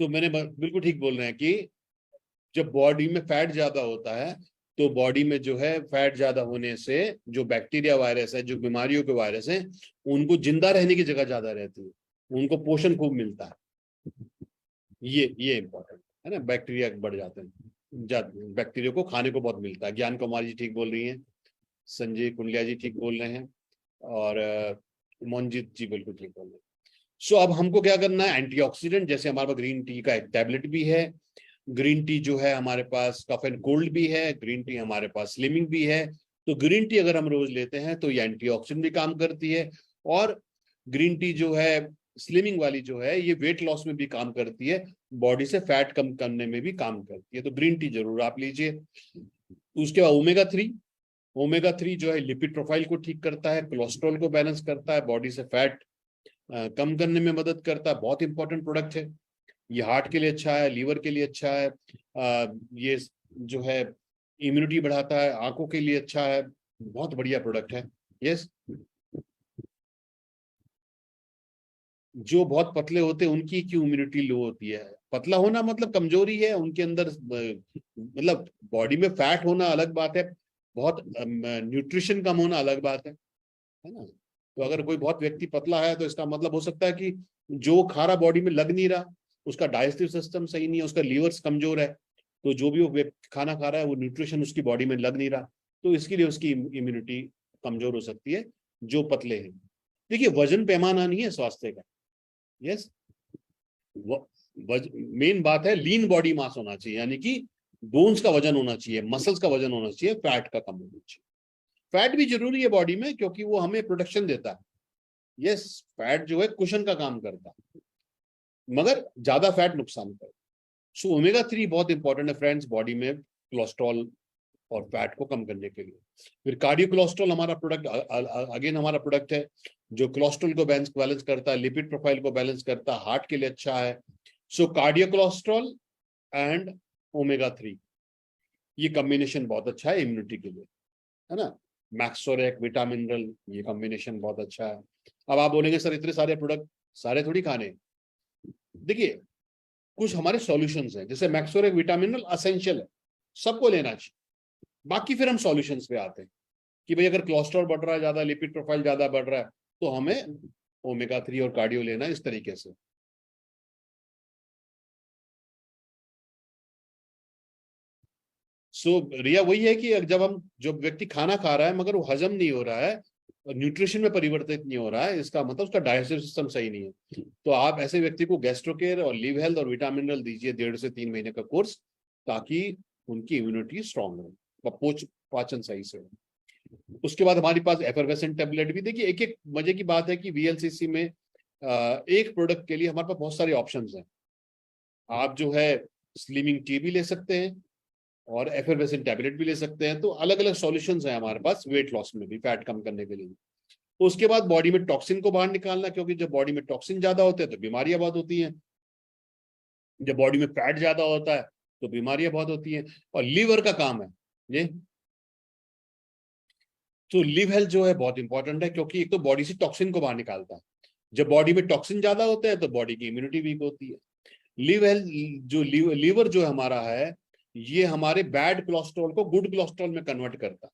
[SPEAKER 1] तो बिल्कुल ठीक बोल रहे हैं कि जब बॉडी में फैट ज्यादा होता है तो बॉडी में जो है फैट ज्यादा होने से जो बैक्टीरिया वायरस है, जो बीमारियों के वायरस हैं, उनको जिंदा रहने की जगह ज्यादा रहती है, उनको पोषण खूब मिलता है। ये इंपॉर्टेंट है ना, बैक्टीरिया बढ़ जाते हैं, बैक्टीरिया को खाने को बहुत मिलता है। ज्ञान कुमार जी ठीक बोल रही हैं, संजय कुंडलिया जी ठीक बोल रहे हैं, और मोनजीत जी बिल्कुल ठीक बोल रहे हैं। सो अब हमको क्या करना है, एंटीऑक्सीडेंट, जैसे हमारे पास ग्रीन टी का एक टैबलेट भी है, ग्रीन टी जो है हमारे पास कफ एंड कोल्ड भी है, ग्रीन टी हमारे पास स्लिमिंग भी है। तो ग्रीन टी अगर हम रोज लेते हैं तो ये एंटीऑक्सीडेंट भी काम करती है, और ग्रीन टी जो है स्लिमिंग वाली जो है ये वेट लॉस में भी काम करती है, बॉडी से फैट कम करने में भी काम करती है। तो ग्रीन टी जरूर आप लीजिए। उसके बाद ओमेगा 3 जो है लिपिड प्रोफाइल को ठीक करता है, कोलेस्ट्रॉल को बैलेंस करता है, बॉडी से फैट कम करने में मदद करता है। बहुत इंपॉर्टेंट प्रोडक्ट है ये, हार्ट के लिए अच्छा है, लीवर के लिए अच्छा है, ये जो है इम्यूनिटी बढ़ाता है, आंखों के लिए अच्छा है, बहुत बढ़िया प्रोडक्ट है। यस, जो बहुत पतले होते हैं उनकी क्यों इम्यूनिटी लो होती है? पतला होना मतलब कमजोरी है उनके अंदर, मतलब बॉडी में फैट होना अलग बात है, बहुत न्यूट्रिशन कम होना अलग बात है ना? तो अगर कोई बहुत व्यक्ति पतला है तो इसका मतलब हो सकता है कि जो खा रहा बॉडी में लग नहीं रहा, उसका डाइजेस्टिव सिस्टम सही नहीं है, उसका लीवर्स कमजोर है, तो जो भी वो खाना खा रहा है वो न्यूट्रिशन उसकी बॉडी में लग नहीं रहा, तो इसके लिए उसकी इम्यूनिटी कमजोर हो सकती है जो पतले हैं। देखिए, वजन पैमाना नहीं है स्वास्थ्य का। यस, मेन बात है लीन बॉडी मास होना चाहिए, यानी कि बोन्स का वजन होना चाहिए, मसल्स का वजन होना चाहिए, फैट का कम होना चाहिए। फैट भी जरूरी है बॉडी में क्योंकि वो हमें प्रोटेक्शन देता है। यस, फैट जो है कुशन का काम करता है, मगर ज्यादा फैट नुकसान करता है। सो ओमेगा 3 बहुत इंपॉर्टेंट है फ्रेंड्स बॉडी में कोलेस्ट्रॉल और फैट को कम करने के लिए। फिर कार्डियो कोलेस्ट्रॉल हमारा प्रोडक्ट, अगेन हमारा प्रोडक्ट है जो कोलेस्ट्रॉल को बैलेंस करता है, लिपिड प्रोफाइल को बैलेंस करता है, हार्ट के लिए अच्छा है। सो कार्डियो कोलेस्ट्रॉल एंड ओमेगा 3, ये कॉम्बिनेशन बहुत अच्छा है इम्यूनिटी के लिए, है ना। मैक्सोरेक, विटामिन मिनरल, ये कॉम्बिनेशन बहुत अच्छा है। अब आप बोलेंगे सर इतने सारे प्रोडक्ट सारे थोड़ी खाने। देखिए कुछ हमारे सॉल्यूशंस हैं, जैसे मैक्सोरेक विटामिन मिनरल असेंशियल है, सबको लेना चाहिए। बाकी फिर हम सॉल्यूशंस पे आते हैं कि भाई अगर कोलेस्ट्रॉल बढ़ रहा है ज्यादा, लिपिड प्रोफाइल ज्यादा बढ़ रहा है, तो हमें ओमेगा 3 और कार्डियो लेना है, इस तरीके से। रिया वही है कि जब व्यक्ति खाना खा रहा है मगर वो हजम नहीं हो रहा है, न्यूट्रिशन में परिवर्तित नहीं हो रहा है, इसका मतलब उसका डाइजेस्टिव सिस्टम सही नहीं है। तो आप ऐसे व्यक्ति को गैस्ट्रोकेयर और लिव हेल्थ और विटामिन मिनरल दीजिए 1.5 से 3 महीने का कोर्स, ताकि उनकी इम्यूनिटी स्ट्रांग हो, पाचन सही से हो। उसके बाद हमारे पास एफरवेसेंट टेबलेट भी। देखिए एक एक मजे की बात है कि वीएलसीसी में एक प्रोडक्ट के लिए हमारे पास बहुत सारे ऑप्शंस हैं। आप जो है स्लिमिंग टी भी ले सकते हैं और एफरवेसेंट टैबलेट भी ले सकते हैं। तो अलग अलग सॉल्यूशंस हैं हमारे पास वेट लॉस में भी, फैट कम करने के लिए। उसके बाद बॉडी में टॉक्सिन को बाहर निकालना, क्योंकि जब बॉडी में टॉक्सिन ज्यादा होते हैं तो बीमारियां बहुत होती हैं। जब बॉडी में फैट ज्यादा होता है तो बीमारियां बहुत होती हैं। और लीवर का काम है ये, तो लिव हेल्थ जो है बहुत इंपॉर्टेंट है, क्योंकि एक तो बॉडी से टॉक्सिन को बाहर निकालता है। जब बॉडी में टॉक्सिन ज्यादा होता है तो बॉडी की इम्यूनिटी वीक होती है। लिव हेल्थ जो लीवर जो हमारा है, ये हमारे बैड कोलेस्ट्रॉल को गुड कोलेस्ट्रॉल में कन्वर्ट करता है।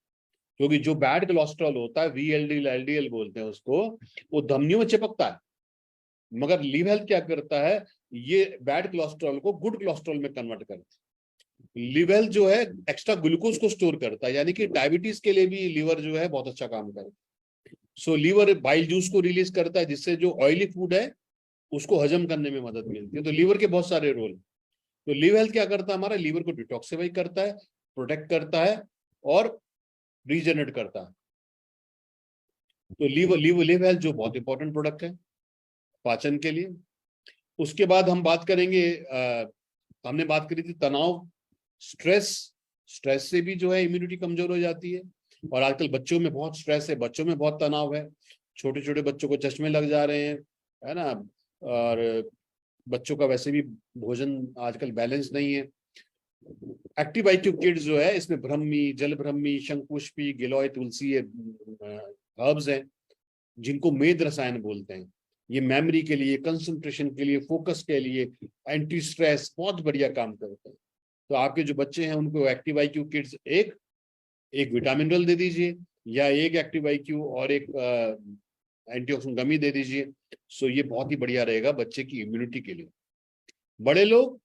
[SPEAKER 1] क्योंकि जो बैड कोलेस्ट्रॉल होता है, वीएलडीएल एलडीएल बोलते हैं उसको, वो धमनियों में चिपकता है। मगर लिव हेल्थ क्या करता है, ये बैड कोलेस्ट्रॉल को गुड कोलेस्ट्रॉल में कन्वर्ट करता है। लिवर जो है एक्स्ट्रा ग्लूकोज को स्टोर करता है, यानी कि डायबिटीज के लिए भी लीवर जो है बहुत अच्छा काम करता है। सो लीवर बाइल जूस को रिलीज करता है, जिससे जो ऑयली फूड है उसको हजम करने में मदद मिलती है। तो लीवर के बहुत सारे रोल। तो लिव हेल्थ क्या करता है, हमारा लीवर को डिटॉक्सिफाई करता है, प्रोटेक्ट करता है और रीजनरेट करता है। तो लिव हेल्थ जो बहुत इंपॉर्टेंट प्रोडक्ट है पाचन के लिए। उसके बाद हम बात करेंगे, हमने बात करी थी तनाव, स्ट्रेस। स्ट्रेस से भी जो है इम्यूनिटी कमजोर हो जाती है। और आजकल बच्चों में बहुत स्ट्रेस है, बच्चों में बहुत तनाव है, छोटे छोटे बच्चों को चश्मे लग जा रहे हैं, है ना। और बच्चों का वैसे भी भोजन आजकल बैलेंस नहीं है। एक्टिव IQ किड्स जो है, इसमें ब्रह्मी, जल ब्रह्मी, शंखपुष्पी, गिलोय, तुलसी, ये हर्ब्स हैं जिनको मेद रसायन बोलते हैं। ये मेमोरी के लिए, कंसंट्रेशन के लिए, फोकस के लिए, एंटी स्ट्रेस बहुत बढ़िया काम करते हैं। तो आपके जो बच्चे हैं उनको एक्टिव IQ किड्स एक विटामिन मिनरल दे दीजिए, या एक एक्टिव IQ और एक एंटीऑक्सीडेंट गमी दे दीजिए। सो ये बहुत ही बढ़िया रहेगा बच्चे की इम्यूनिटी के लिए। बड़े लोग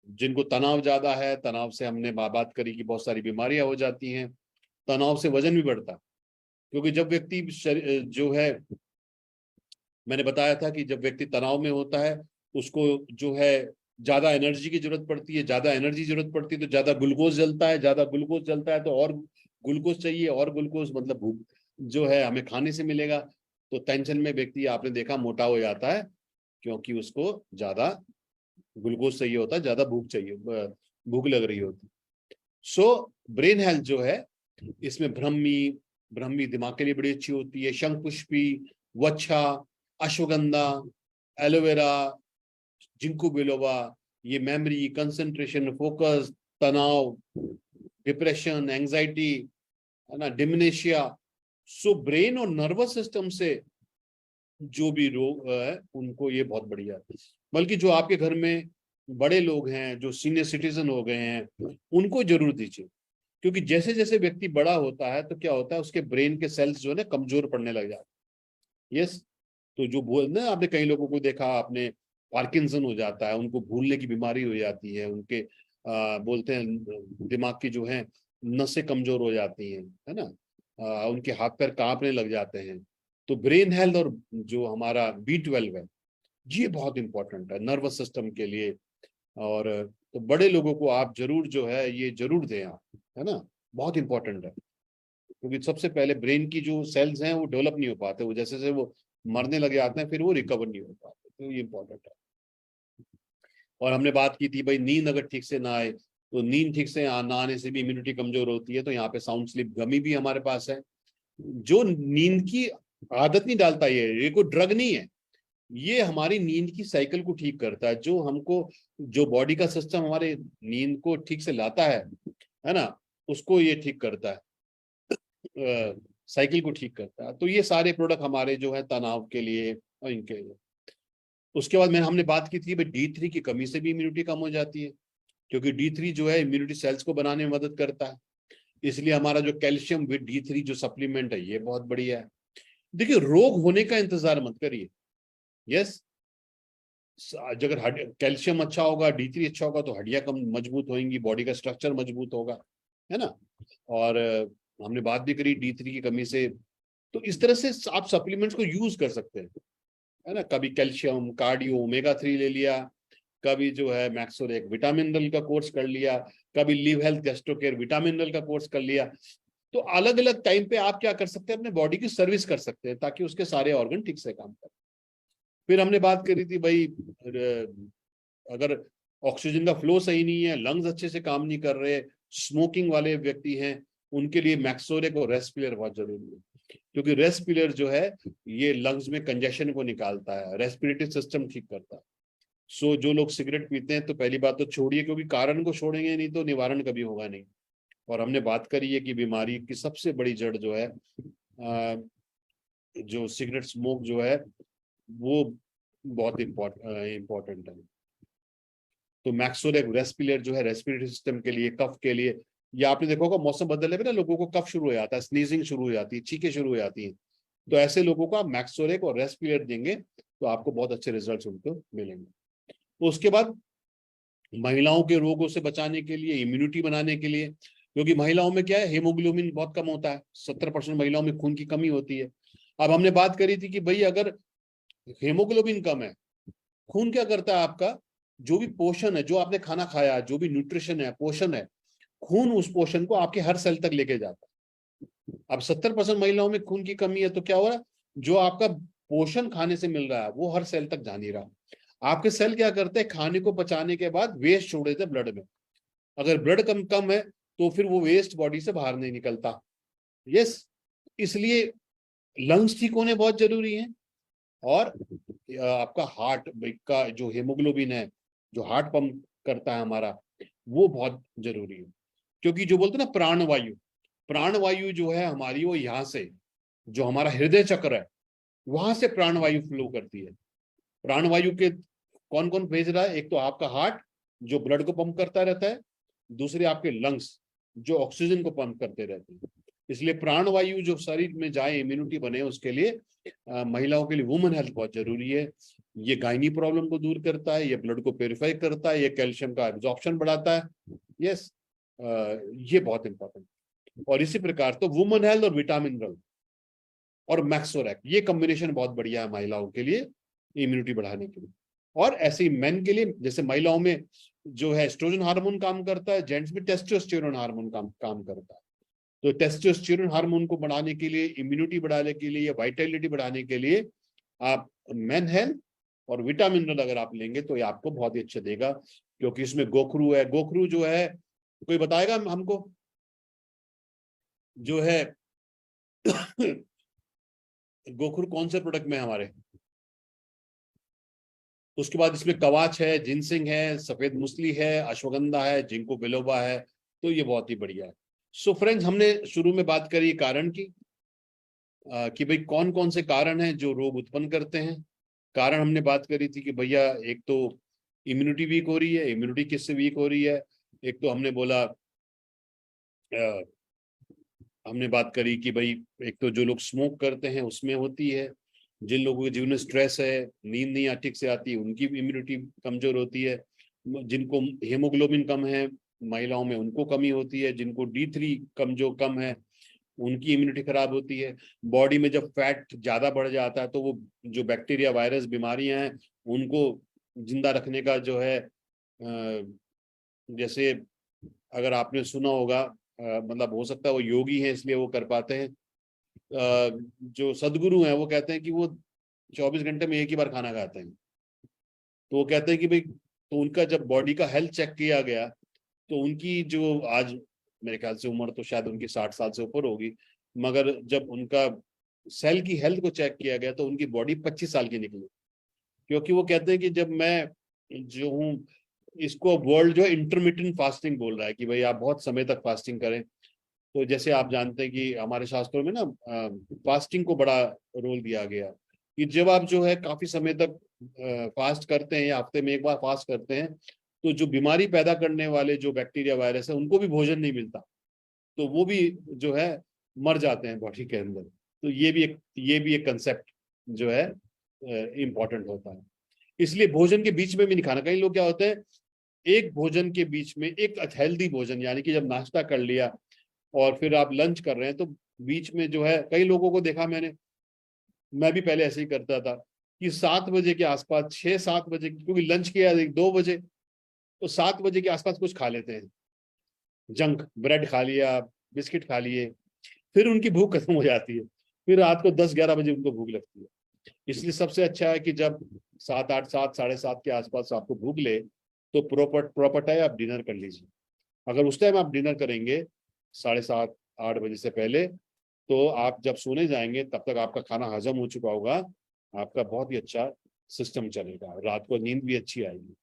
[SPEAKER 1] जिनको तनाव ज्यादा है, तनाव से हमने बात करी कि बहुत सारी बीमारियां हो जाती हैं, तनाव से वजन भी बढ़ता है। क्योंकि जब व्यक्ति जो है, मैंने बताया था कि जब व्यक्ति तनाव में होता है उसको जो है ज्यादा एनर्जी की जरूरत पड़ती है, ज्यादा एनर्जी जरूरत पड़ती है तो ज्यादा ग्लूकोज जलता है, ज्यादा ग्लूकोज जलता है तो और ग्लूकोज चाहिए, और ग्लूकोज मतलब भूख जो है हमें खाने से मिलेगा। तो टेंशन में व्यक्ति आपने देखा मोटा हो जाता है, क्योंकि उसको ज्यादा ग्लूकोज चाहिए होता है, ज्यादा भूख चाहिए, भूख लग रही होती। सो ब्रेन हेल्थ जो है, इसमें ब्रह्मी, ब्रह्मी दिमाग के लिए बड़ी अच्छी होती है, शंखपुष्पी, वच्छा, अश्वगंधा, एलोवेरा, जिंको बिलोबा, ये मेमोरी, कंसंट्रेशन, फोकस, तनाव, डिप्रेशन, एंजाइटी, है ना, डिमेंशिया। सो ब्रेन और नर्वस सिस्टम से जो भी रोग है उनको ये बहुत बढ़िया है। बल्कि जो आपके घर में बड़े लोग हैं, जो सीनियर सिटीजन हो गए हैं, उनको जरूर दीजिए। क्योंकि जैसे जैसे व्यक्ति बड़ा होता है तो क्या होता है, उसके ब्रेन के सेल्स जो है ना कमजोर पड़ने लग जाते हैं। यस, तो जो बोलते हैं आपने कई लोगों को देखा आपने, पार्किंसन हो जाता है, उनको भूलने की बीमारी हो जाती है, उनके बोलते हैं दिमाग की जो है नसें कमजोर हो जाती हैं, है ना। उनके हाथ पैर कांपने लग जाते हैं। तो ब्रेन हेल्थ और जो हमारा B12 है, ये बहुत इंपॉर्टेंट है नर्वस सिस्टम के लिए। और तो बड़े लोगों को आप जरूर जो है ये जरूर दें आप, है ना, बहुत इंपॉर्टेंट है। क्योंकि सबसे पहले ब्रेन की जो सेल्स हैं वो डेवलप नहीं हो पाते, वो जैसे जैसे वो मरने लगे आते हैं फिर वो रिकवर नहीं हो पाते, तो ये इंपॉर्टेंट है। और हमने बात की थी भाई नींद अगर ठीक से ना आए तो नींद ठीक से ना आने से भी इम्यूनिटी कमजोर होती है। तो यहाँ पे साउंड स्लीप गमी भी हमारे पास है, जो नींद की आदत नहीं डालता, ये कोई ड्रग नहीं है, ये हमारी नींद की साइकिल को ठीक करता है। जो हमको जो बॉडी का सिस्टम हमारे नींद को ठीक से लाता है ना, उसको ये ठीक करता है, साइकिल को ठीक करता है। तो ये सारे प्रोडक्ट हमारे जो है तनाव के लिए और इनके लिए। उसके बाद हमने बात की थी भाई D3 की कमी से भी इम्यूनिटी कम हो जाती है, क्योंकि D3 जो है इम्यूनिटी सेल्स को बनाने में मदद करता है। इसलिए हमारा जो कैल्शियम विद D3 जो सप्लीमेंट है ये बहुत बढ़िया है। देखिए रोग होने का इंतजार मत करिए। यस, अगर कैल्शियम अच्छा होगा, D3 अच्छा होगा तो हड्डियां कम मजबूत होंगी, बॉडी का स्ट्रक्चर मजबूत होगा, है ना। और हमने बात भी करी D3 की कमी से, तो इस तरह से आप सप्लीमेंट्स को यूज कर सकते हैं, है ना। कभी कैल्शियम कार्डियो ओमेगा 3 ले लिया, कभी जो है मैक्सोरेक विटामिन मिनरल का कोर्स कर लिया, कभी लिव हेल्थ गैस्ट्रोकेयर विटामिन मिनरल का कोर्स कर लिया। तो अलग अलग टाइम पे आप क्या कर सकते हैं, अपने बॉडी की सर्विस कर सकते हैं ताकि उसके सारे ऑर्गन ठीक से काम करें। फिर हमने बात करी थी भाई अगर ऑक्सीजन का फ्लो सही नहीं है, लंग्स अच्छे से काम नहीं कर रहे, स्मोकिंग वाले व्यक्ति हैं, उनके लिए मैक्सोरेक और रेस्पिलर बहुत जरूरी है। क्योंकि रेस्पिलर जो है ये लंग्स में कंजेशन को निकालता है, रेस्पिरेटरी सिस्टम ठीक करता है। सो जो लोग सिगरेट पीते हैं तो पहली बात तो छोड़िए, क्योंकि कारण को छोड़ेंगे नहीं तो निवारण कभी होगा नहीं। और हमने बात करी है कि बीमारी की सबसे बड़ी जड़ जो है जो सिगरेट स्मोक जो है वो बहुत इम्पोर्टेंट है। तो मैक्सोरेक रेस्पिलर जो है रेस्पिरेटरी सिस्टम के लिए, कफ के लिए, या आपने देखा होगा मौसम बदलने पे ना लोगों को कफ शुरू हो जाता है, स्नीजिंग शुरू हो जाती है, छींकें शुरू हो जाती हैं। तो ऐसे लोगों को आप मैक्सोरेक और रेस्पिलर देंगे तो आपको बहुत अच्छे रिजल्ट उनको मिलेंगे। तो उसके बाद महिलाओं के रोगों से बचाने के लिए, इम्यूनिटी बनाने के लिए, क्योंकि महिलाओं में क्या है, हीमोग्लोबिन बहुत कम होता है, 70% महिलाओं में खून की कमी होती है। अब हमने बात करी थी कि भाई अगर हीमोग्लोबिन कम है, खून क्या करता है आपका, जो भी पोषण है, जो आपने खाना खाया, जो भी न्यूट्रिशन है, पोषण है, खून उस पोषण को आपके हर सेल तक लेके जाता है। अब 70% महिलाओं में खून की कमी है तो क्या हो रहा है, जो आपका पोषण खाने से मिल रहा है वो हर सेल तक जा नहीं रहा। आपके सेल क्या करते हैं, खाने को पचाने के बाद वेस्ट छोड़ देते ब्लड में। अगर ब्लड कम कम है तो फिर वो वेस्ट बॉडी से बाहर नहीं निकलता। यस, इसलिए लंग्स ठीक होने बहुत जरूरी है। और आपका हार्ट का जो हेमोग्लोबिन है, जो हार्ट पंप करता है हमारा, वो बहुत जरूरी है। क्योंकि जो बोलते हैं ना प्राणवायु, प्राणवायु जो है हमारी वो यहाँ से, जो हमारा हृदय चक्र है वहां से प्राणवायु फ्लो करती है। प्राणवायु के कौन कौन भेज रहा है, एक तो आपका हार्ट जो ब्लड को पंप करता रहता है, दूसरे आपके लंग्स जो ऑक्सीजन को पंप करते रहते हैं। इसलिए प्राणवायु जो शरीर में जाए, इम्यूनिटी बने, उसके लिए महिलाओं के लिए वुमेन हेल्थ बहुत जरूरी है। ये गायनी प्रॉब्लम को दूर करता है, ये ब्लड को प्योरीफाई करता है, ये कैल्शियम का एब्जॉर्प्शन बढ़ाता है। यस, ये बहुत इंपॉर्टेंट। और इसी प्रकार तो वुमेन हेल्थ और विटामिन मिनरल और मैक्सोरेक, ये कॉम्बिनेशन बहुत बढ़िया है महिलाओं के लिए इम्यूनिटी बढ़ाने के लिए। और ऐसे ही मेन के लिए, जैसे महिलाओं में जो है एस्ट्रोजन हार्मोन काम करता है, जेंट्स में टेस्टोस्टेरोन हार्मोन काम करता है। तो टेस्टोस्टेरोन हार्मोन को बढ़ाने के लिए, इम्यूनिटी बढ़ाने के लिए, या वाइटलिटी बढ़ाने के लिए आप मेन हेल्थ और विटामिन मिनरल अगर आप लेंगे तो ये आपको बहुत ही अच्छा देगा। क्योंकि इसमें गोखरू है, गोखरू जो है कोई बताएगा हमको जो है गोखरू कौन से प्रोडक्ट में है हमारे। उसके बाद इसमें कवाच है, जिनसिंग है, सफेद मुसली है, अश्वगंधा है, जिंको बिलोबा है। तो ये बहुत ही बढ़िया है। सो फ्रेंड्स, हमने शुरू में बात करी कारण की, कि भाई कौन कौन से कारण हैं जो रोग उत्पन्न करते हैं। कारण हमने बात करी थी कि भैया एक तो इम्यूनिटी वीक हो रही है। इम्यूनिटी किससे वीक हो रही है, एक तो हमने बोला हमने बात करी कि भाई एक तो जो लोग स्मोक करते हैं उसमें होती है, जिन लोगों के जीवन में स्ट्रेस है, नींद नहीं ठीक से आती, उनकी इम्यूनिटी कमजोर होती है, जिनको हीमोग्लोबिन कम है महिलाओं में उनको कमी होती है, जिनको D3 कम है उनकी इम्यूनिटी खराब होती है। बॉडी में जब फैट ज्यादा बढ़ जाता है तो वो जो बैक्टीरिया वायरस बीमारियां हैं उनको जिंदा रखने का जो है जैसे अगर आपने सुना होगा, मतलब हो सकता है वो योगी हैं इसलिए वो कर पाते हैं, जो सदगुरु हैं वो कहते हैं कि वो 24 घंटे में एक ही बार खाना खाते हैं। तो वो कहते हैं कि भाई, तो उनका जब बॉडी का हेल्थ चेक किया गया तो उनकी जो आज मेरे ख्याल से उम्र तो शायद उनकी 60 साल से ऊपर होगी, मगर जब उनका सेल की हेल्थ को चेक किया गया तो उनकी बॉडी 25 साल की निकली। क्योंकि वो कहते हैं कि जब मैं जो हूँ, इसको वर्ल्ड जो इंटरमिटेंट फास्टिंग बोल रहा है कि भाई आप बहुत समय तक फास्टिंग करें। तो जैसे आप जानते हैं कि हमारे शास्त्रों में ना फास्टिंग को बड़ा रोल दिया गया कि जब आप जो है काफी समय तक फास्ट करते हैं या हफ्ते में एक बार फास्ट करते हैं, तो जो बीमारी पैदा करने वाले जो बैक्टीरिया वायरस है उनको भी भोजन नहीं मिलता, तो वो भी जो है मर जाते हैं बॉडी के अंदर। तो ये भी एक कंसेप्ट जो है इम्पोर्टेंट होता है। इसलिए भोजन के बीच में भी नहीं खाना। कई लोग क्या होते हैं, एक भोजन के बीच में एक हेल्दी भोजन, यानी कि जब नाश्ता कर लिया और फिर आप लंच कर रहे हैं तो बीच में जो है, कई लोगों को देखा मैंने, मैं भी पहले ऐसे ही करता था कि 7 बजे के आसपास, 6-7 बजे, क्योंकि लंच किया 2 बजे, तो 7 बजे के आसपास कुछ खा लेते हैं, जंक ब्रेड खा लिया, बिस्किट खा लिए, फिर उनकी भूख खत्म हो जाती है, फिर रात को 10-11 बजे उनको भूख लगती है। इसलिए सबसे अच्छा है कि जब 7-8, 7-7:30 के आसपास आपको भूख ले तो प्रॉपर टाइम आप डिनर कर लीजिए। अगर उस टाइम आप डिनर करेंगे 7:30-8 बजे से पहले, तो आप जब सोने जाएंगे तब तक आपका खाना हजम हो चुका होगा, आपका बहुत ही अच्छा सिस्टम चलेगा, रात को नींद भी अच्छी आएगी।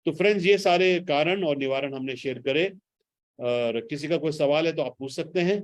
[SPEAKER 1] तो फ्रेंड्स, ये सारे कारण और निवारण हमने शेयर करे, और किसी का कोई सवाल है तो आप पूछ सकते हैं।